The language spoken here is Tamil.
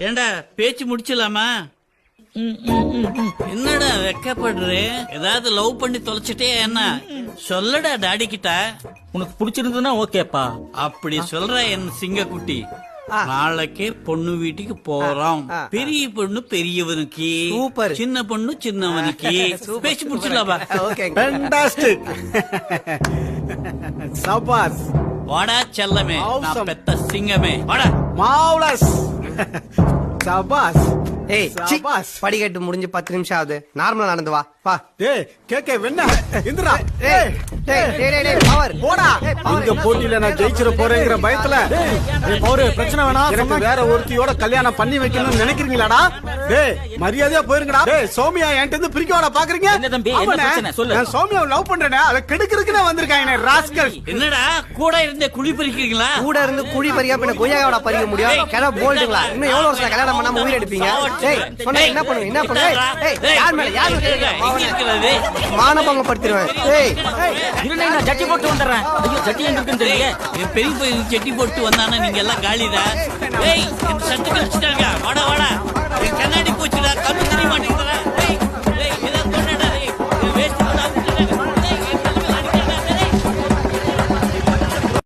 ஏண்டா பேச்சு முடிச்சலாமா? என்னடா வெக்கப்படுற? ஏதாவது லவ் பண்ணி தொலைச்சிட்டே என்ன? சொல்லடா டாடி கிட்ட. உனக்கு பிடிச்சிருந்ததுன்னா ஓகேப்பா. அப்படி சொல்ற என் சிங்கக்குட்டி. நாளைக்கே பொண்ணு வீட்டுக்கு போறோம். பெரிய பொண்ணு பெரியவனுக்கு, சூப்பர். சின்ன பொண்ணு சின்னவனுக்கு. பேச்சு முடிச்சிடலாமா? ஃபேண்டாஸ்டிக். சபாஸ். வாடா செல்லமே, நான் பெத்த சிங்கமே. வாடா. மாவுலஸ். சபாஸ். ஏய் சபாஸ். படிக்கட்டு முடிஞ்சு 10 நிமிஷம் ஆகுது. நார்மலா நடந்து வா. வா. டேய் கேக்கே வெண்ணா இந்திரா. டேய் டேய் டேய் டேய் பவர் போடா. இந்த போட்டியில நான் ஜெயிச்சிர போறேங்கற பயத்துல டேய் பவர் பிரச்சனை வேணா. எனக்கு வேற ஒருத்தியோட கல்யாணம் பண்ணி வைக்கணும்னு நினைக்கிறீங்களாடா? டேய் மரியாதையா போயிருங்கடா. டேய் சௌமியா என்கிட்ட இருந்து பிரிக்கவாடா பாக்குறீங்க? என்ன தம்பி, என்ன பிரச்சனை சொல்லு. நான் சௌமியாவை லவ் பண்றேனே, அத கெடுக்கிறதுக்குனே வந்திருக்காங்க ராஸ்கல். என்னடா கூட இருந்தே குழி பறிக்கிறீங்களா? கூட இருந்து குழி பறியா பின்ன கொய்யாவோட பறிக்க முடியும்? கிளா போல்டுங்களா? இன்னும் எவ்வளவு வருஷம் கல்யாணம் பண்ணாம உயிர் எடுப்பீங்க? டேய் சொன்னா என்ன பண்ணுவீங்க? என்ன பண்ணுவீங்க? ஏய் யார் மேல யார் இருக்கிறது? மானபங்க படுத்துறேன். ஏய் இருங்க, நான் ஜட்டி போட்டு வந்துடுறேன். ஐயோ ஜட்டி எங்க இருக்குன்னு தெரியல. என் பெரிய பையன் செட்டி போட்டு வந்தானா நீங்க எல்லாம் காலிதா? ஏய் என் சட்டு கழிச்சிட்டாங்க. வாடா வாடா. என் கண்ணாடி போச்சுடா. கண்ணு தெரிய மாட்டேங்குதுடா.